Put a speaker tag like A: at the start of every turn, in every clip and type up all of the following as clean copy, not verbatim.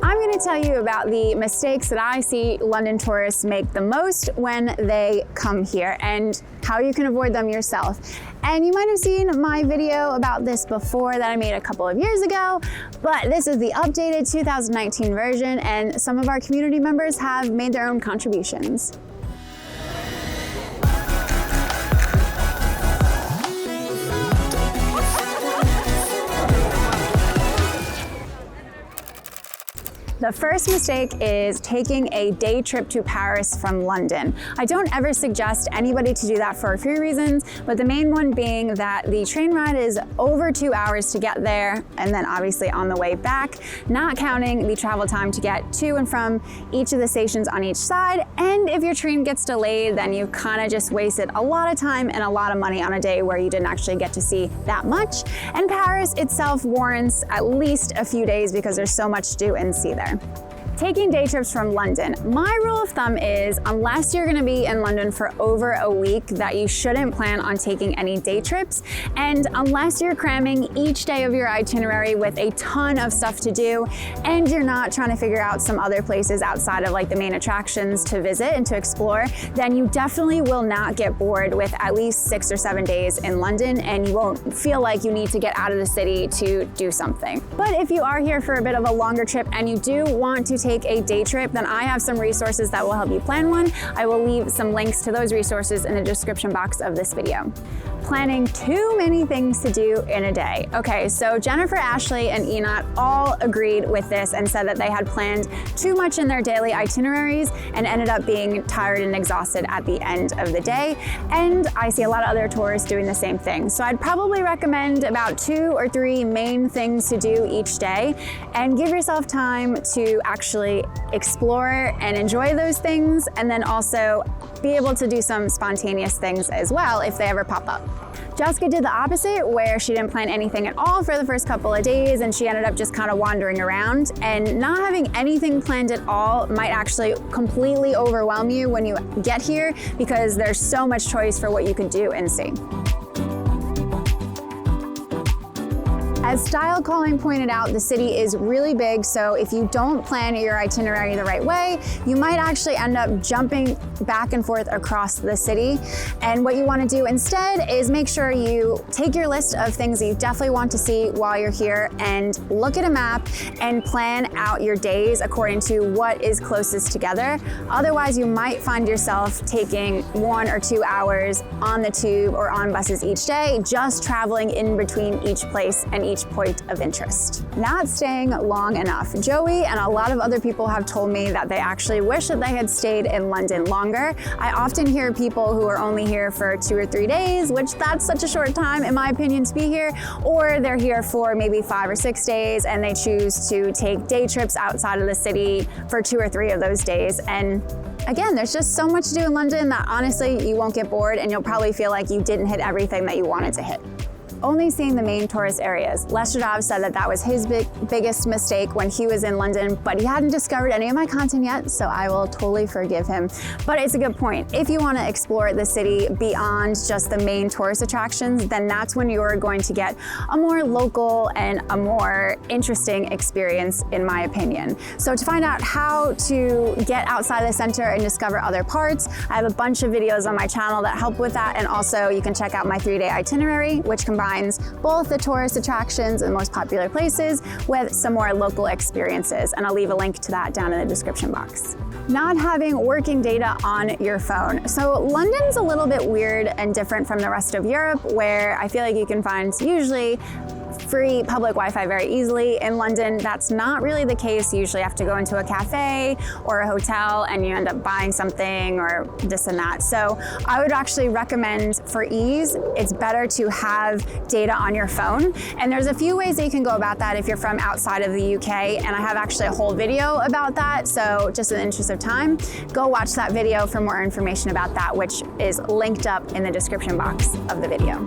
A: I'm going to tell you about the mistakes that I see London tourists make the most when they come here and how you can avoid them yourself. And you might have seen my video about this before that I made a couple of years ago, but this is the updated 2019 version, and some of our community members have made their own contributions. The first mistake is taking a day trip to Paris from London. I don't ever suggest anybody to do that for a few reasons, but the main one being that the train ride is over 2 hours to get there, and then obviously on the way back, not counting the travel time to get to and from each of the stations on each side. And if your train gets delayed, then you kind of just wasted a lot of time and a lot of money on a day where you didn't actually get to see that much. And Paris itself warrants at least a few days because there's so much to do and see there. Taking day trips from London. My rule of thumb is unless you're gonna be in London for over a week, that you shouldn't plan on taking any day trips. And unless you're cramming each day of your itinerary with a ton of stuff to do and you're not trying to figure out some other places outside of like the main attractions to visit and to explore, then you definitely will not get bored with at least 6 or 7 days in London, and you won't feel like you need to get out of the city to do something. But if you are here for a bit of a longer trip and you do want to take a day trip, then I have some resources that will help you plan one. I will leave some links to those resources in the description box of this video. Planning too many things to do in a day. Okay, so Jennifer, Ashley, and Enot all agreed with this and said that they had planned too much in their daily itineraries and ended up being tired and exhausted at the end of the day. And I see a lot of other tourists doing the same thing. So I'd probably recommend about 2 or 3 main things to do each day, and give yourself time to actually explore and enjoy those things, and then also be able to do some spontaneous things as well if they ever pop up. Jessica did the opposite, where she didn't plan anything at all for the first couple of days, and she ended up just kind of wandering around. And not having anything planned at all might actually completely overwhelm you when you get here, because there's so much choice for what you can do and see. As Style Calling pointed out, the city is really big, so if you don't plan your itinerary the right way, you might actually end up jumping back and forth across the city. And what you want to do instead is make sure you take your list of things that you definitely want to see while you're here and look at a map and plan out your days according to what is closest together. Otherwise, you might find yourself taking 1 or 2 hours on the tube or on buses each day, just traveling in between each place and each point of interest. Not staying long enough. Joey and a lot of other people have told me that they actually wish that they had stayed in London longer. I often hear people who are only here for 2 or 3 days, which that's such a short time in my opinion to be here, or they're here for maybe 5 or 6 days and they choose to take day trips outside of the city for 2 or 3 of those days. And again, there's just so much to do in London that honestly you won't get bored, and you'll probably feel like you didn't hit everything that you wanted to hit. Only seeing the main tourist areas. Lester Dobbs said that that was his biggest mistake when he was in London, but he hadn't discovered any of my content yet, so I will totally forgive him. But it's a good point. If you want to explore the city beyond just the main tourist attractions, then that's when you're going to get a more local and a more interesting experience, in my opinion. So to find out how to get outside the center and discover other parts, I have a bunch of videos on my channel that help with that, and also you can check out my 3-day itinerary, which combines both the tourist attractions and most popular places with some more local experiences, and I'll leave a link to that down in the description box. Not having working data on your phone. So London's a little bit weird and different from the rest of Europe, where I feel like you can find usually free public Wi-Fi very easily. In London, that's not really the case. You usually have to go into a cafe or a hotel and you end up buying something or this and that. So I would actually recommend, for ease, it's better to have data on your phone. And there's a few ways that you can go about that if you're from outside of the UK. And I have actually a whole video about that. So just in the interest of time, go watch that video for more information about that, which is linked up in the description box of the video.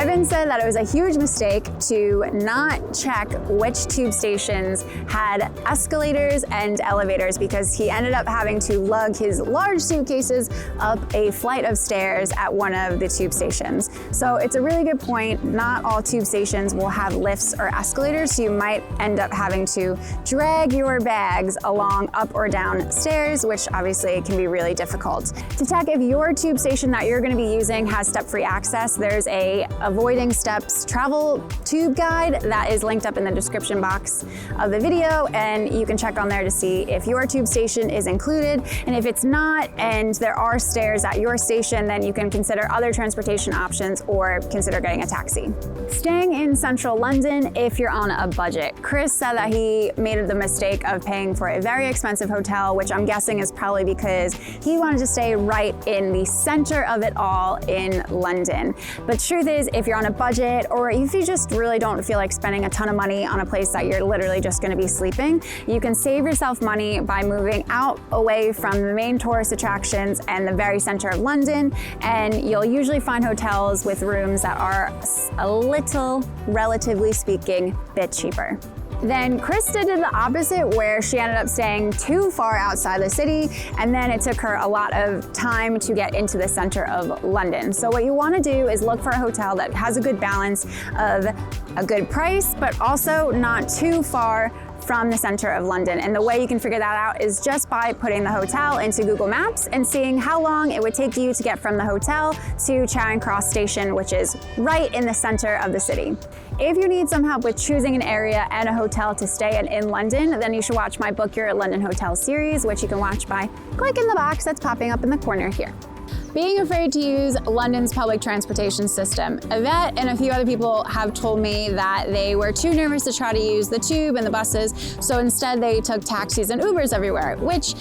A: Ivan said that it was a huge mistake to not check which tube stations had escalators and elevators, because he ended up having to lug his large suitcases up a flight of stairs at one of the tube stations. So it's a really good point. Not all tube stations will have lifts or escalators, so you might end up having to drag your bags along up or down stairs, which obviously can be really difficult. To check if your tube station that you're going to be using has step-free access, there's a Avoiding Steps travel tube guide that is linked up in the description box of the video, and you can check on there to see if your tube station is included. And if it's not, and there are stairs at your station, then you can consider other transportation options or consider getting a taxi. Staying in central London if you're on a budget. Chris said that he made the mistake of paying for a very expensive hotel, which I'm guessing is probably because he wanted to stay right in the center of it all in London. But truth is, if you're on a budget, or if you just really don't feel like spending a ton of money on a place that you're literally just going to be sleeping, you can save yourself money by moving out away from the main tourist attractions and the very center of London, and you'll usually find hotels with rooms that are a little, relatively speaking, bit cheaper. Then Krista did the opposite, where she ended up staying too far outside the city, and then it took her a lot of time to get into the center of London. So what you want to do is look for a hotel that has a good balance of a good price, but also not too far from the center of London. And the way you can figure that out is just by putting the hotel into Google Maps and seeing how long it would take you to get from the hotel to Charing Cross Station, which is right in the center of the city. If you need some help with choosing an area and a hotel to stay in London, then you should watch my Book Your London Hotel series, which you can watch by clicking the box that's popping up in the corner here. Being afraid to use London's public transportation system. Yvette and a few other people have told me that they were too nervous to try to use the tube and the buses, so instead they took taxis and Ubers everywhere, which,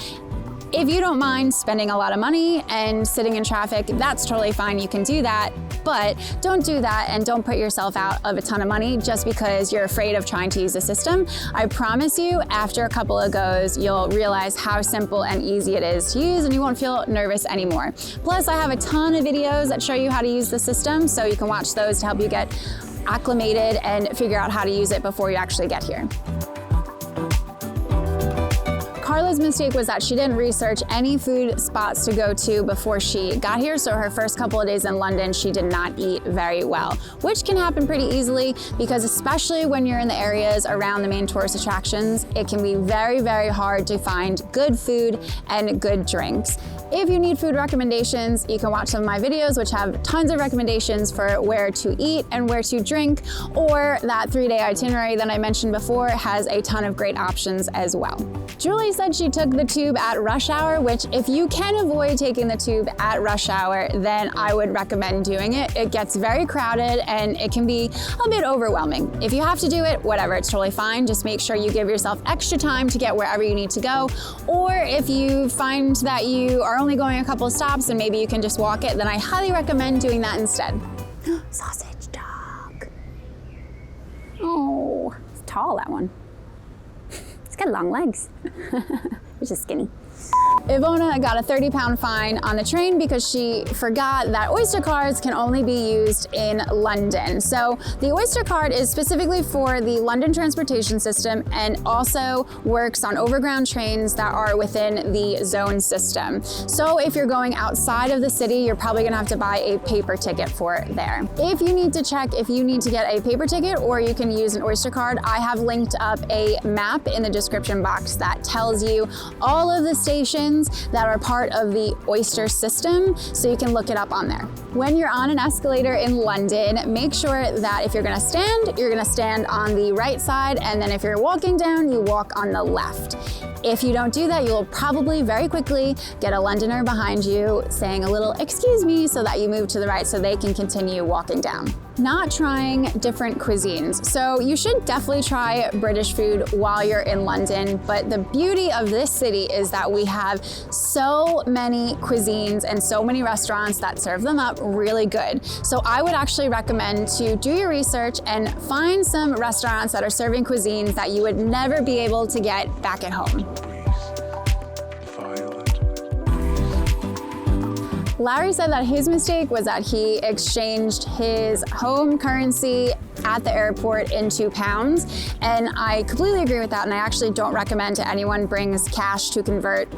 A: if you don't mind spending a lot of money and sitting in traffic, that's totally fine, you can do that. But don't do that, and don't put yourself out of a ton of money just because you're afraid of trying to use the system. I promise you, after a couple of goes, you'll realize how simple and easy it is to use, and you won't feel nervous anymore. Plus, I have a ton of videos that show you how to use the system, so you can watch those to help you get acclimated and figure out how to use it before you actually get here. Carla's mistake was that she didn't research any food spots to go to before she got here, so her first couple of days in London, she did not eat very well, which can happen pretty easily because especially when you're in the areas around the main tourist attractions, it can be very, very hard to find good food and good drinks. If you need food recommendations, you can watch some of my videos, which have tons of recommendations for where to eat and where to drink, or that 3-day itinerary that I mentioned before has a ton of great options as well. Julie said she took the tube at rush hour, which if you can avoid taking the tube at rush hour, then I would recommend doing it. It gets very crowded and it can be a bit overwhelming. If you have to do it, whatever, it's totally fine. Just make sure you give yourself extra time to get wherever you need to go. Or if you find that you are only going a couple of stops and maybe you can just walk it, then I highly recommend doing that instead. Sausage dog. Oh, it's tall, that one. It's got long legs. It's just skinny. Ivona got a 30-pound fine on the train because she forgot that Oyster cards can only be used in London. So the Oyster card is specifically for the London transportation system and also works on overground trains that are within the zone system. So if you're going outside of the city, you're probably gonna have to buy a paper ticket for there. If you need to check if you need to get a paper ticket or you can use an Oyster card, I have linked up a map in the description box that tells you all of the stations that are part of the Oyster system, so you can look it up on there. When you're on an escalator in London, make sure that if you're gonna stand on the right side, and then if you're walking down, you walk on the left. If you don't do that, you'll probably very quickly get a Londoner behind you saying a little "excuse me" so that you move to the right so they can continue walking down. Not trying different cuisines. So you should definitely try British food while you're in London, but the beauty of this city is that we have so many cuisines and so many restaurants that serve them up really good. So I would actually recommend to do your research and find some restaurants that are serving cuisines that you would never be able to get back at home. Larry said that his mistake was that he exchanged his home currency at the airport into pounds, and I completely agree with that, and I actually don't recommend to anyone brings cash to convert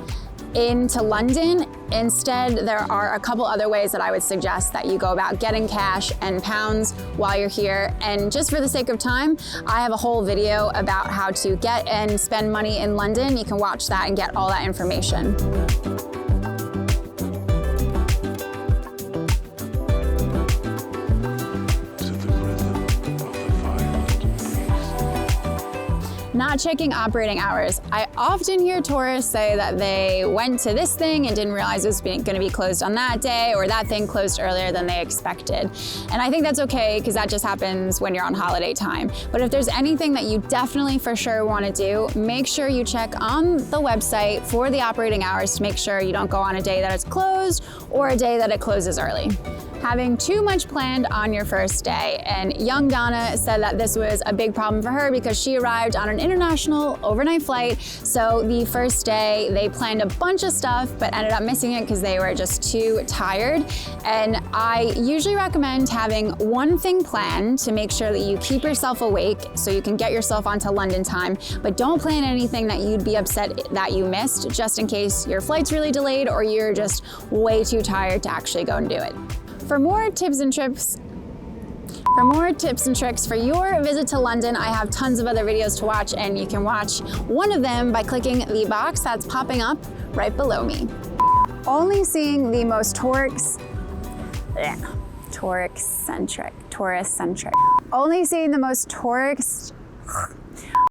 A: into London. Instead, there are a couple other ways that I would suggest that you go about getting cash and pounds while you're here. And just for the sake of time, I have a whole video about how to get and spend money in London. You can watch that and get all that information. Not checking operating hours. I often hear tourists say that they went to this thing and didn't realize it was going to be closed on that day, or that thing closed earlier than they expected. And I think that's okay, because that just happens when you're on holiday time. But if there's anything that you definitely for sure want to do, make sure you check on the website for the operating hours to make sure you don't go on a day that it's closed or a day that it closes early. Having too much planned on your first day. And young Donna said that this was a big problem for her because she arrived on an international overnight flight. So the first day they planned a bunch of stuff but ended up missing it because they were just too tired. And I usually recommend having one thing planned to make sure that you keep yourself awake so you can get yourself onto London time, but don't plan anything that you'd be upset that you missed, just in case your flight's really delayed or you're just way too tired to actually go and do it. For more tips and tricks for your visit to London, I have tons of other videos to watch, and you can watch one of them by clicking the box that's popping up right below me. Only seeing the most tourist-centric. Only seeing the most